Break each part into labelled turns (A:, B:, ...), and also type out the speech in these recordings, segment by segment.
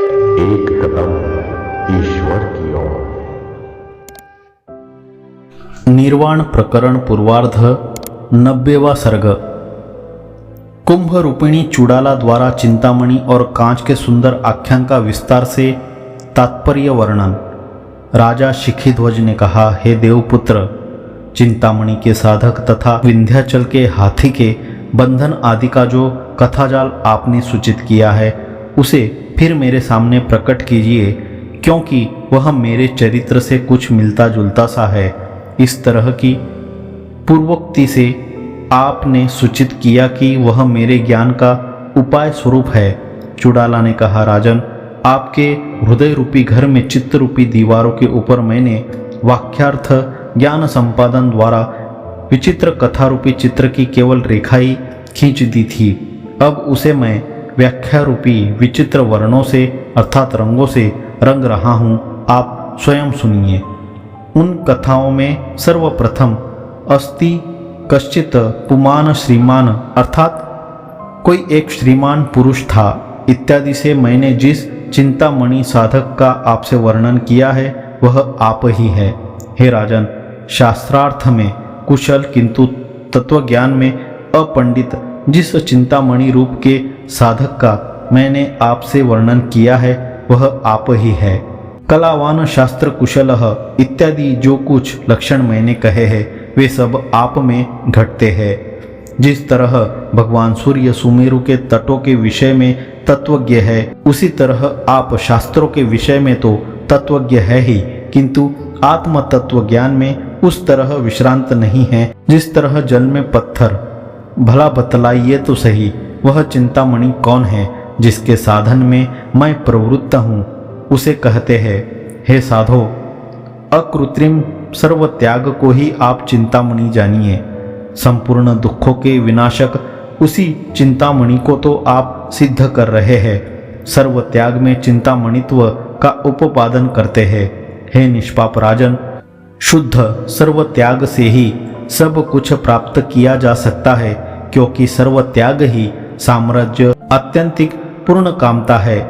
A: एक कदम ईश्वर की ओर।
B: निर्वाण प्रकरण पूर्वार्ध 90वां सर्ग। कुंभ रूपिणी चूड़ाला द्वारा चिंतामणि और कांच के सुंदर आख्यान का विस्तार से तात्पर्य वर्णन। राजा शिखीध्वज ने कहा, हे देवपुत्र, चिंतामणि के साधक तथा विंध्याचल के हाथी के बंधन आदि का जो कथाजाल आपने सूचित किया है उसे फिर मेरे सामने प्रकट कीजिए, क्योंकि वह मेरे चरित्र से कुछ मिलता जुलता सा है। इस तरह की पूर्वोक्ति से आपने सूचित किया कि वह मेरे ज्ञान का उपाय स्वरूप है। चुड़ाला ने कहा, राजन, आपके हृदय रूपी घर में चित्त रूपी दीवारों के ऊपर मैंने वाक्यार्थ ज्ञान संपादन द्वारा विचित्र कथा रूपी चित्र की केवल रेखा ही खींच दी थी। अब उसे मैं व्याख्या रूपी विचित्र वर्णों से अर्थात रंगों से रंग रहा हूँ। आप स्वयं सुनिए। उन कथाओं में सर्वप्रथम अस्ति कश्चित पुमान श्रीमान अर्थात कोई एक श्रीमान पुरुष था इत्यादि से मैंने जिस चिंतामणि साधक का आपसे वर्णन किया है वह आप ही है। हे राजन, शास्त्रार्थ में कुशल किंतु तत्वज्ञान में अपंडित जिस चिंतामणि रूप के साधक का मैंने आपसे वर्णन किया है वह आप ही है। कलावान शास्त्र कुशल इत्यादि जो कुछ लक्षण मैंने कहे हैं वे सब आप में घटते हैं। जिस तरह भगवान सूर्य सुमेरु के तटों के विषय में तत्वज्ञ है, उसी तरह आप शास्त्रों के विषय में तो तत्वज्ञ है ही, किंतु आत्म तत्व ज्ञान में उस तरह विश्रांत नहीं है जिस तरह जल में पत्थर। भला बतलाइए तो सही, वह चिंतामणि कौन है जिसके साधन में मैं प्रवृत्त हूँ? उसे कहते हैं, हे साधो, अकृत्रिम सर्व त्याग को ही आप चिंतामणि जानिए। संपूर्ण दुखों के विनाशक उसी चिंतामणि को तो आप सिद्ध कर रहे हैं। सर्व त्याग में चिंतामणित्व का उपादन करते हैं। हे निष्पाप राजन, शुद्ध सर्व त्याग से ही सब कुछ प्राप्त किया जा सकता है, क्योंकि सर्व त्याग ही साम्राज्य आत्यंतिक पूर्ण कामता है।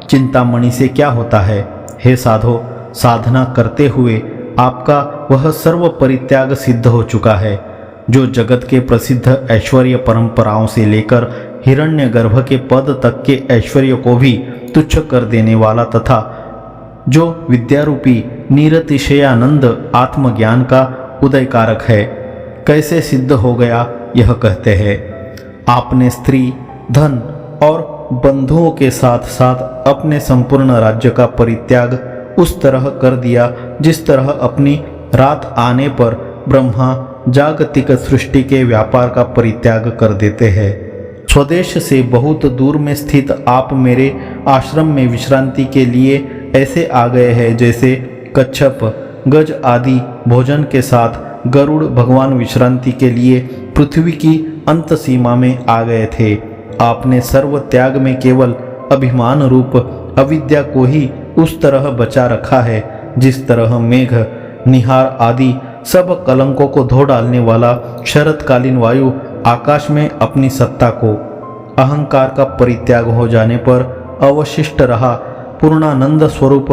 B: चिंतामणि से क्या होता है? हे साधो, साधना करते हुए आपका वह सर्व परित्याग सिद्ध हो चुका है, जो जगत के प्रसिद्ध ऐश्वर्य परंपराओं से लेकर हिरण्यगर्भ के पद तक के ऐश्वर्य को भी तुच्छ कर देने वाला तथा जो विद्यारूपी निरतिशयानंद आत्मज्ञान का उदयकारक है। कैसे सिद्ध हो गया यह कहते हैं, आपने स्त्री, धन और बंधुओं के साथ साथ अपने संपूर्ण राज्य का परित्याग उस तरह कर दिया जिस तरह अपनी रात आने पर ब्रह्मा जागतिक सृष्टि के व्यापार का परित्याग कर देते हैं। स्वदेश से बहुत दूर में स्थित आप मेरे आश्रम में विश्रांति के लिए ऐसे आ गए हैं जैसे कच्छप, गज आदि भोजन के साथ गरुड़ भगवान विश्रांति के लिए पृथ्वी की अंत सीमा में आ गए थे। आपने सर्व त्याग में केवल अभिमान रूप अविद्या को ही उस तरह बचा रखा है जिस तरह मेघ, निहार आदि सब कलंकों को धो डालने वाला शरतकालीन वायु आकाश में अपनी सत्ता को, अहंकार का परित्याग हो जाने पर अवशिष्ट रहा पूर्णानंद स्वरूप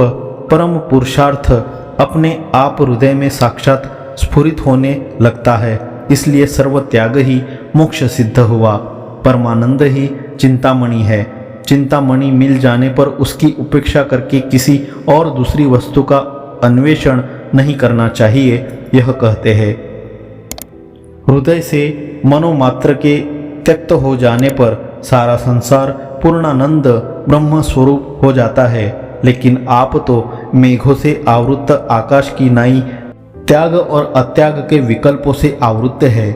B: परम पुरुषार्थ अपने आप हृदय में साक्षात स्फुरित होने लगता है। इसलिए सर्व त्याग ही मोक्ष सिद्ध हुआ। परमानंद ही चिंतामणि है। चिंतामणि मिल जाने पर उसकी उपेक्षा करके किसी और दूसरी वस्तु का अन्वेषण नहीं करना चाहिए। यह कहते हैं, हृदय से मनोमात्र के त्यक्त हो जाने पर सारा संसार पूर्णानंद ब्रह्म स्वरूप हो जाता है। लेकिन आप तो मेघों से आवृत आकाश की नाई त्याग और अत्याग के विकल्पों से आवृत है।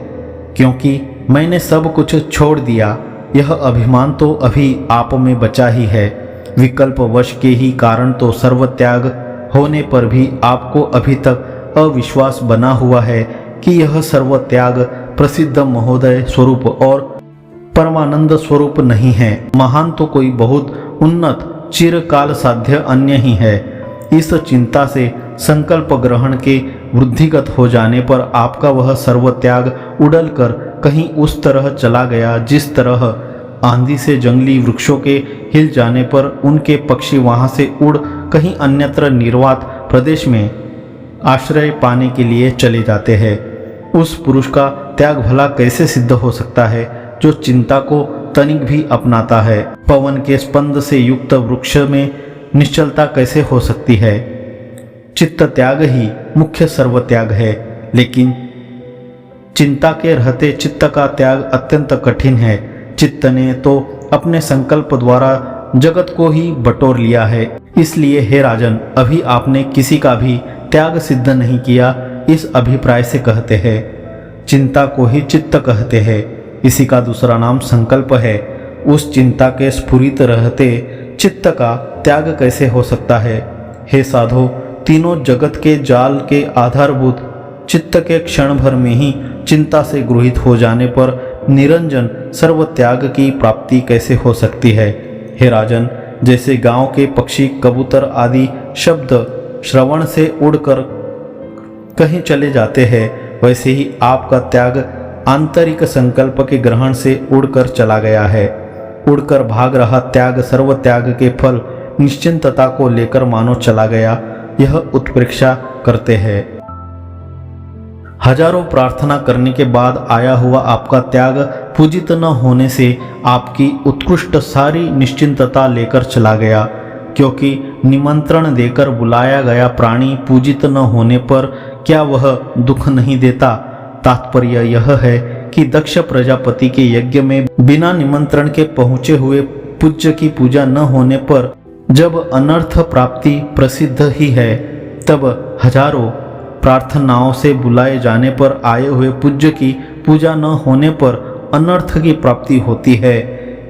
B: क्योंकि मैंने सब कुछ छोड़ दिया, यह अभिमान तो अभी आप में बचा ही है। विकल्प वश के ही कारण तो सर्वत्याग होने पर भी आपको अभी तक अविश्वास बना हुआ है कि यह सर्वत्याग प्रसिद्ध महोदय स्वरूप और परमानंद स्वरूप नहीं है। महान तो कोई बहुत उन्नत चिरकाल साध्य अन्य ही है। इस चिंता से संकल्प ग्रहण के वृद्धिगत हो जाने पर आपका वह सर्वत्याग उड़ल कर कहीं उस तरह चला गया जिस तरह आंधी से जंगली वृक्षों के हिल जाने पर उनके पक्षी वहां से उड़ कहीं अन्यत्र निर्वात प्रदेश में आश्रय पाने के लिए चले जाते हैं। उस पुरुष का त्याग भला कैसे सिद्ध हो सकता है जो चिंता को तनिक भी अपनाता है? पवन के स्पंद से युक्त वृक्ष में निश्चलता कैसे हो सकती है? चित्त त्याग ही मुख्य सर्व त्याग है, लेकिन चिंता के रहते चित्त का त्याग अत्यंत कठिन है। चित्त ने तो अपने संकल्प द्वारा जगत को ही बटोर लिया है। इसलिए हे राजन, अभी आपने किसी का भी त्याग सिद्ध नहीं किया, इस अभिप्राय से कहते हैं। चिंता को ही चित्त कहते हैं, इसी का दूसरा नाम संकल्प है। उस चिंता के स्फुरित रहते चित्त का त्याग कैसे हो सकता है? हे साधो, तीनों जगत के जाल के आधारभूत चित्त के क्षण भर में ही चिंता से गृहीत हो जाने पर निरंजन सर्व त्याग की प्राप्ति कैसे हो सकती है? हे राजन, जैसे गांव के पक्षी कबूतर आदि शब्द श्रवण से उड़कर कहीं चले जाते हैं, वैसे ही आपका त्याग आंतरिक संकल्प के ग्रहण से उड़कर चला गया है। उड़कर भाग रहा त्याग सर्व त्याग के फल निश्चिंतता को लेकर मानो चला गया, यह उत्प्रेक्षा करते हैं। हजारों प्रार्थना करने के बाद आया हुआ आपका त्याग पूजित न होने से आपकी उत्कृष्ट सारी निश्चिंतता लेकर चला गया, क्योंकि निमंत्रण देकर बुलाया गया प्राणी पूजित न होने पर क्या वह दुख नहीं देता? तात्पर्य यह है कि दक्ष प्रजापति के यज्ञ में बिना निमंत्रण के पहुँचे हुए पूज्य की पूजा न होने पर जब अनर्थ प्राप्ति प्रसिद्ध ही है, तब हजारों प्रार्थनाओं से बुलाए जाने पर आए हुए पूज्य की पूजा न होने पर अनर्थ की प्राप्ति होती है।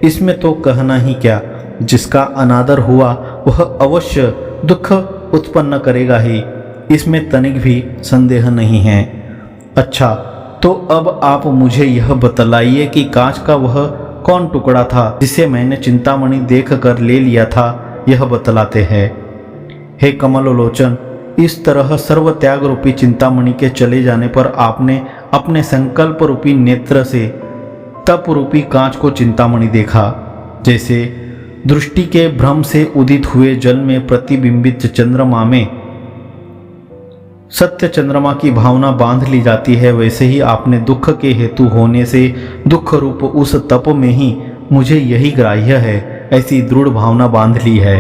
B: इसमें तो कहना ही क्या, जिसका अनादर हुआ वह अवश्य दुख उत्पन्न करेगा ही, इसमें तनिक भी संदेह नहीं है। अच्छा, तो अब आप मुझे यह बतलाइए कि कांच का वह कौन टुकड़ा था जिसे मैंने चिंतामणि देख कर ले लिया था, यह बतलाते हैं। हे कमलोलोचन, इस तरह सर्व त्याग रूपी चिंतामणि के चले जाने पर आपने अपने संकल्प रूपी नेत्र से तप रूपी कांच को चिंतामणि देखा। जैसे दृष्टि के भ्रम से उदित हुए जल में प्रतिबिंबित चंद्रमा में सत्य चंद्रमा की भावना बांध ली जाती है, वैसे ही आपने दुख के हेतु होने से दुख रूप उस तप में ही मुझे यही ग्राह्य है ऐसी दृढ़ भावना बांध ली है।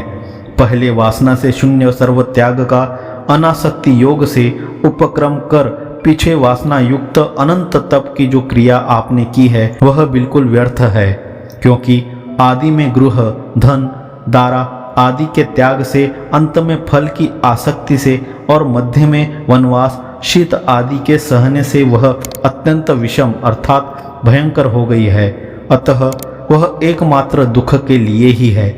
B: पहले वासना से शून्य सर्व त्याग का अनासक्ति योग से उपक्रम कर पीछे वासना युक्त अनंत तप की जो क्रिया आपने की है वह बिल्कुल व्यर्थ है, क्योंकि आदि में गृह, धन, दारा आदि के त्याग से, अंत में फल की आसक्ति से और मध्य में वनवास, शीत आदि के सहने से वह अत्यंत विषम अर्थात भयंकर हो गई है। अतः वह एकमात्र दुख के लिए ही है।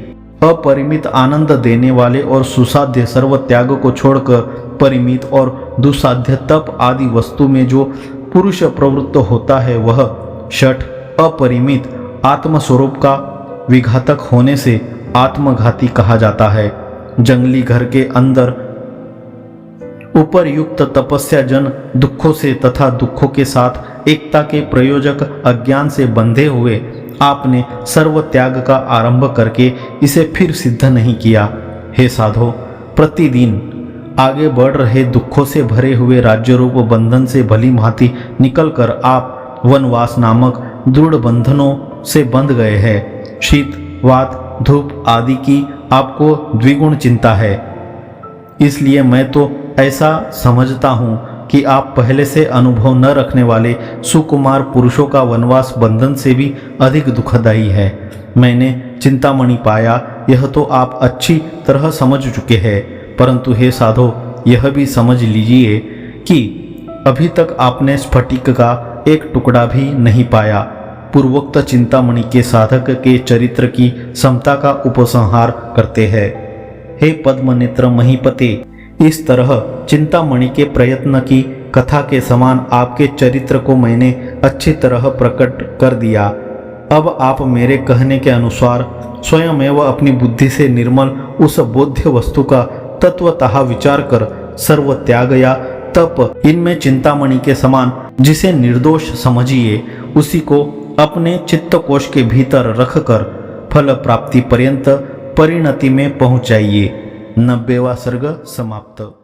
B: अपरिमित आनंद देने वाले और सुसाध्य सर्व त्याग को छोड़कर परिमित और दुसाध्य तप आदि वस्तु में जो पुरुष प्रवृत्त होता है वह षट अपरिमित आत्मस्वरूप का विघातक होने से आत्मघाती कहा जाता है। जंगली घर के अंदर उपरयुक्त तपस्या जन दुखों से तथा दुखों के साथ एकता के प्रयोजक अज्ञान से बंधे हुए आपने सर्व त्याग का आरंभ करके इसे फिर सिद्ध नहीं किया। हे साधो, प्रतिदिन आगे बढ़ रहे दुखों से भरे हुए राज्य रूप बंधन से भली भांति निकलकर आप वनवास नामक दृढ़ बंधनों से बंध गए हैं। शीत, वात, धूप आदि की आपको द्विगुण चिंता है। इसलिए मैं तो ऐसा समझता हूँ कि आप पहले से अनुभव न रखने वाले सुकुमार पुरुषों का वनवास बंधन से भी अधिक दुखदायी है। मैंने चिंतामणि पाया, यह तो आप अच्छी तरह समझ चुके हैं, परंतु हे साधो, यह भी समझ लीजिए कि अभी तक आपने स्फटिक का एक टुकड़ा भी नहीं पाया। पूर्वोक्त चिंतामणि के साधक के चरित्र की समता का उपसंहार करते हैं। हे पद्मनेत्र महीपते, इस तरह चिंतामणि के प्रयत्न की कथा के समान आपके चरित्र को मैंने अच्छी तरह प्रकट कर दिया। अब आप मेरे कहने के अनुसार स्वयं अपनी बुद्धि से निर्मल उस बोध्य वस्तु का तत्वतः विचार कर सर्व त्याग या तप इनमें चिंतामणि के समान जिसे निर्दोष समझिए उसी को अपने चित्त कोश के भीतर रखकर फल प्राप्ति पर्यंत परिणति में पहुंचाइए। 90वां सर्ग समाप्त।